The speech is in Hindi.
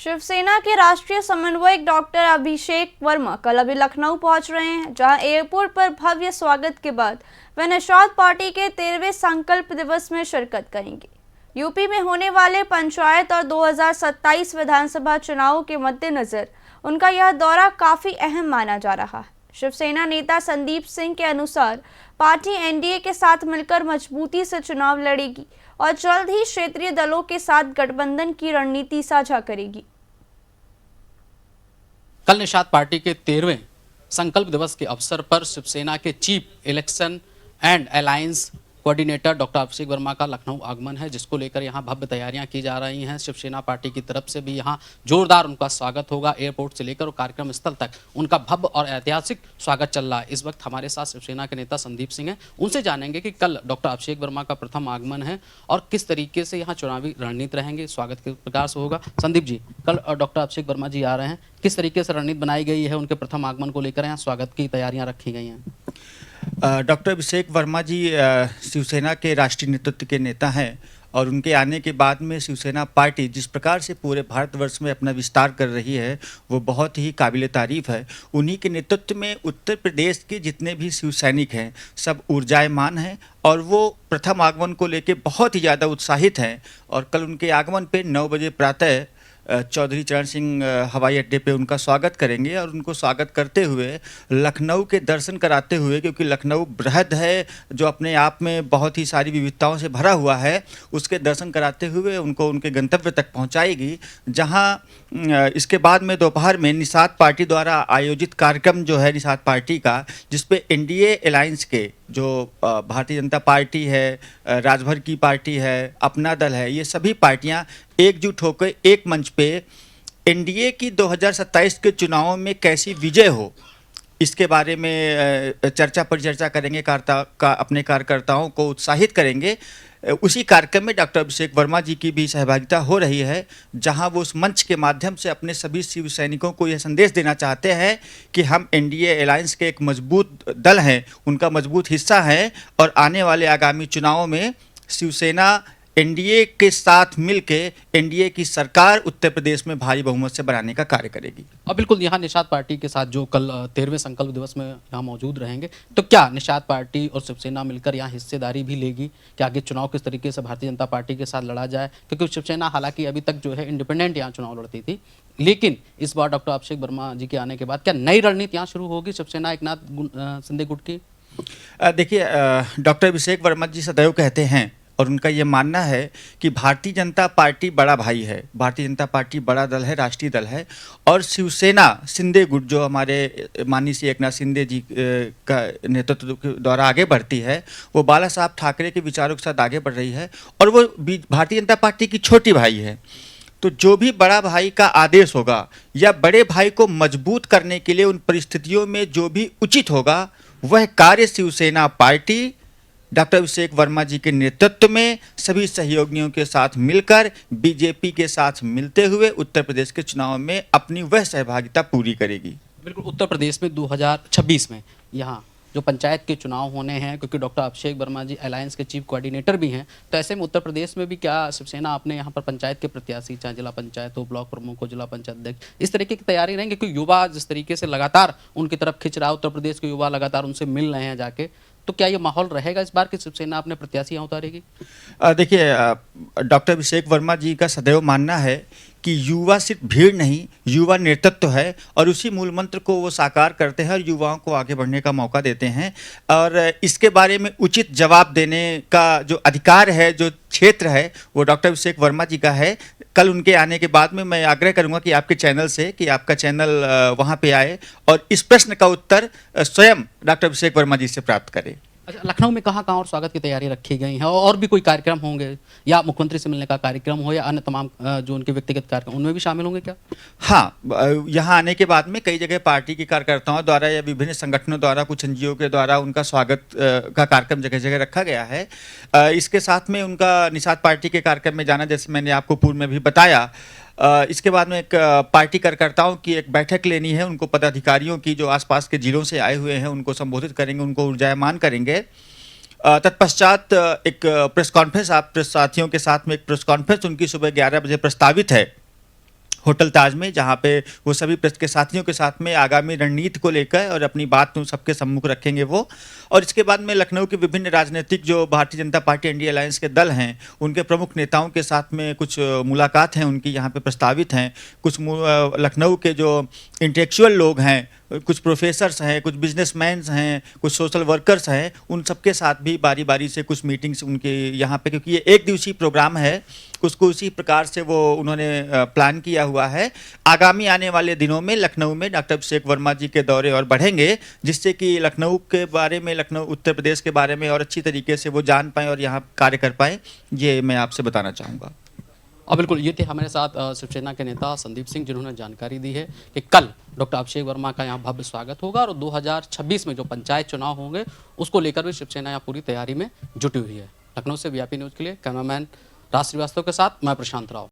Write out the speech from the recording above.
शिवसेना के राष्ट्रीय समन्वयक डॉक्टर अभिषेक वर्मा कल अभी लखनऊ पहुंच रहे हैं, जहां एयरपोर्ट पर भव्य स्वागत के बाद वे निषाद पार्टी के 13वें संकल्प दिवस में शिरकत करेंगे। यूपी में होने वाले पंचायत और 2027 विधानसभा चुनावों के मद्देनजर उनका यह दौरा काफी अहम माना जा रहा है। शिवसेना नेता संदीप सिंह के अनुसार पार्टी एनडीए के साथ मिलकर मजबूती से चुनाव लड़ेगी और जल्द ही क्षेत्रीय दलों के साथ गठबंधन की रणनीति साझा करेगी। कल निषाद पार्टी के 13वें संकल्प दिवस के अवसर पर शिवसेना के chief election and alliance coordinator doctor Abhishek Verma का लखनऊ आगमन है, जिसको लेकर यहां भव्य तैयारियां की जा रही हैं। शिवसेना पार्टी की तरफ से भी यहां जोरदार उनका स्वागत होगा। एयरपोर्ट से लेकर कार्यक्रम स्थल तक उनका भव्य और ऐतिहासिक स्वागत चल रहा है। इस वक्त हमारे साथ शिवसेना के नेता संदीप सिंह हैं, उनसे जानेंगे कि कल डॉक्टर अभिषेक वर्मा का प्रथम आगमन है और किस तरीके से यहाँ चुनावी रणनीति रहेंगे, स्वागत किस प्रकार से होगा। संदीप जी, कल डॉक्टर अभिषेक वर्मा जी आ रहे हैं, किस तरीके से रणनीति बनाई गई है उनके प्रथम आगमन को लेकर, यहाँ स्वागत की तैयारियां रखी गई हैं? डॉक्टर अभिषेक वर्मा जी शिवसेना के राष्ट्रीय नेतृत्व के नेता हैं और उनके आने के बाद में शिवसेना पार्टी जिस प्रकार से पूरे भारतवर्ष में अपना विस्तार कर रही है वो बहुत ही काबिल तारीफ़ है। उन्हीं के नेतृत्व में उत्तर प्रदेश के जितने भी शिव सैनिक हैं सब ऊर्जायमान हैं और वो प्रथम आगमन को लेकर बहुत ही ज़्यादा उत्साहित हैं। और कल उनके आगमन पे 9 बजे प्रातः चौधरी चरण सिंह हवाई अड्डे पे उनका स्वागत करेंगे और उनको स्वागत करते हुए लखनऊ के दर्शन कराते हुए, क्योंकि लखनऊ बृहद है जो अपने आप में बहुत ही सारी विविधताओं से भरा हुआ है, उसके दर्शन कराते हुए उनको उनके गंतव्य तक पहुंचाएगी। जहां इसके बाद में दोपहर में निषाद पार्टी द्वारा आयोजित कार्यक्रम जो है निषाद पार्टी का, जिसपे एनडीए अलायंस के जो भारतीय जनता पार्टी है, राजभर की पार्टी है, अपना दल है, ये सभी पार्टियां एकजुट होकर एक मंच पे एनडीए की 2027 के चुनावों में कैसी विजय हो इसके बारे में चर्चा परिचर्चा करेंगे, अपने कार्यकर्ताओं को उत्साहित करेंगे। उसी कार्यक्रम में डॉक्टर अभिषेक वर्मा जी की भी सहभागिता हो रही है, जहां वो उस मंच के माध्यम से अपने सभी शिव सैनिकों को यह संदेश देना चाहते हैं कि हम एनडीए अलायंस के एक मजबूत दल हैं, उनका मजबूत हिस्सा हैं और आने वाले आगामी चुनावों में शिवसेना एनडीए के साथ मिलके एनडीए की सरकार उत्तर प्रदेश में भारी बहुमत से बनाने का कार्य करेगी। और बिल्कुल यहाँ निषाद पार्टी के साथ जो कल 13वें संकल्प दिवस में यहाँ मौजूद रहेंगे, तो क्या निषाद पार्टी और शिवसेना मिलकर यहाँ हिस्सेदारी भी लेगी कि आगे चुनाव किस तरीके से भारतीय जनता पार्टी के साथ लड़ा जाए? क्योंकि शिवसेना हालांकि अभी तक जो है इंडिपेंडेंट यहाँ चुनाव लड़ती थी, लेकिन इस बार डॉक्टर अभिषेक वर्मा जी के आने के बाद क्या नई रणनीति यहाँ शुरू होगी शिवसेना एकनाथ शिंदे गुट की? देखिए, डॉक्टर अभिषेक वर्मा जी सदैव कहते हैं और उनका ये मानना है कि भारतीय जनता पार्टी बड़ा भाई है, भारतीय जनता पार्टी बड़ा दल है, राष्ट्रीय दल है और शिवसेना शिंदे गुट जो हमारे माननीय श्री एकनाथ शिंदे जी का नेतृत्व द्वारा आगे बढ़ती है, वो बाला साहब ठाकरे के विचारों के साथ आगे बढ़ रही है और वो भारतीय जनता पार्टी की छोटी भाई है। तो जो भी बड़ा भाई का आदेश होगा या बड़े भाई को मजबूत करने के लिए उन परिस्थितियों में जो भी उचित होगा वह कार्य शिवसेना पार्टी डॉक्टर अभिषेक वर्मा जी के नेतृत्व में सभी सहयोगियों के साथ मिलकर बीजेपी के साथ मिलते हुए उत्तर प्रदेश के चुनाव में अपनी वह सहभागिता पूरी करेगी। बिल्कुल, उत्तर प्रदेश में 2026 में यहाँ जो पंचायत के चुनाव होने हैं, क्योंकि डॉक्टर अभिषेक वर्मा जी अलायंस के चीफ कोऑर्डिनेटर भी हैं, तो ऐसे में उत्तर प्रदेश में भी क्या शिवसेना अपने यहाँ पर पंचायत के प्रत्याशी, चाहे जिला पंचायत हो, ब्लॉक प्रमुख हो, जिला पंचायत अध्यक्ष, इस तरीके की तैयारी रहेंगे? क्योंकि युवा जिस तरीके से लगातार उनकी तरफ खिंच रहा है, उत्तर प्रदेश के युवा लगातार उनसे मिल रहे हैं जाके, तो क्या ये माहौल रहेगा इस बार कि शिवसेना अपने प्रत्याशी यहाँ उतारेगी? देखिए, डॉक्टर अभिषेक वर्मा जी का सदैव मानना है कि युवा सिर्फ भीड़ नहीं, युवा नेतृत्व है और उसी मूल मंत्र को वो साकार करते हैं और युवाओं को आगे बढ़ने का मौका देते हैं और इसके बारे में उचित जवाब देने का जो अधिकार है, जो क्षेत्र है, वो डॉक्टर अभिषेक वर्मा जी का है। कल उनके आने के बाद में मैं आग्रह करूंगा कि आपके चैनल से कि आपका चैनल वहां पे आए और इस प्रश्न का उत्तर स्वयं डॉक्टर अभिषेक वर्मा जी से प्राप्त करें। अच्छा, लखनऊ में कहाँ और स्वागत की तैयारी रखी गई है और भी कोई कार्यक्रम होंगे या मुख्यमंत्री से मिलने का कार्यक्रम हो या अन्य तमाम जो उनके व्यक्तिगत कार्यक्रम उनमें भी शामिल होंगे क्या? हाँ, यहाँ आने के बाद में कई जगह पार्टी के कार्यकर्ताओं द्वारा या विभिन्न संगठनों द्वारा, कुछ एनजीओ के द्वारा उनका स्वागत का कार्यक्रम जगह जगह रखा गया है। इसके साथ में उनका निषाद पार्टी के कार्यक्रम में जाना, जैसे मैंने आपको पूर्व में भी बताया, इसके बाद में एक पार्टी कार्यकर्ताओं की एक बैठक लेनी है, उनको पदाधिकारियों की जो आसपास के जिलों से आए हुए हैं उनको संबोधित करेंगे, उनको ऊर्जायमान करेंगे। तत्पश्चात एक प्रेस कॉन्फ्रेंस, आप प्रेस साथियों के साथ में एक प्रेस कॉन्फ्रेंस उनकी सुबह 11 बजे प्रस्तावित है होटल ताज में, जहां पे वो सभी के साथियों के साथ में आगामी रणनीति को लेकर और अपनी बात उन सबके सम्मुख रखेंगे वो। और इसके बाद में लखनऊ के विभिन्न राजनीतिक जो Bharatiya Janata party NDA alliance के दल हैं, उनके प्रमुख नेताओं के साथ में कुछ मुलाकात हैं उनकी यहाँ पे प्रस्तावित हैं। कुछ लखनऊ के जो इंटेलेक्चुअल लोग हैं, कुछ प्रोफेसर्स हैं, कुछ बिजनेसमैन हैं, कुछ सोशल वर्कर्स हैं, उन सबके साथ भी बारी बारी से कुछ मीटिंग्स उनके यहाँ पे, क्योंकि ये एक दिवसीय प्रोग्राम है, उसको उसी प्रकार से वो उन्होंने प्लान किया हुआ है। आगामी आने वाले दिनों में लखनऊ में डॉक्टर अभिषेक वर्मा जी के दौरे और बढ़ेंगे, जिससे कि लखनऊ के बारे में, लखनऊ उत्तर प्रदेश के बारे में और अच्छी तरीके से वो जान पाएँ और यहाँ कार्य कर पाएँ, ये मैं आपसे बताना चाहूँगा। और बिल्कुल ये थे हमारे साथ शिवसेना के नेता संदीप सिंह, जिन्होंने जानकारी दी है कि कल डॉक्टर अभिषेक वर्मा का यहाँ भव्य स्वागत होगा और 2026 में जो पंचायत चुनाव होंगे उसको लेकर भी शिवसेना यहाँ पूरी तैयारी में जुटी हुई है। लखनऊ से वीआईपी न्यूज़ के लिए कैमरामैन राज श्रीवास्तव के साथ मैं प्रशांत राव।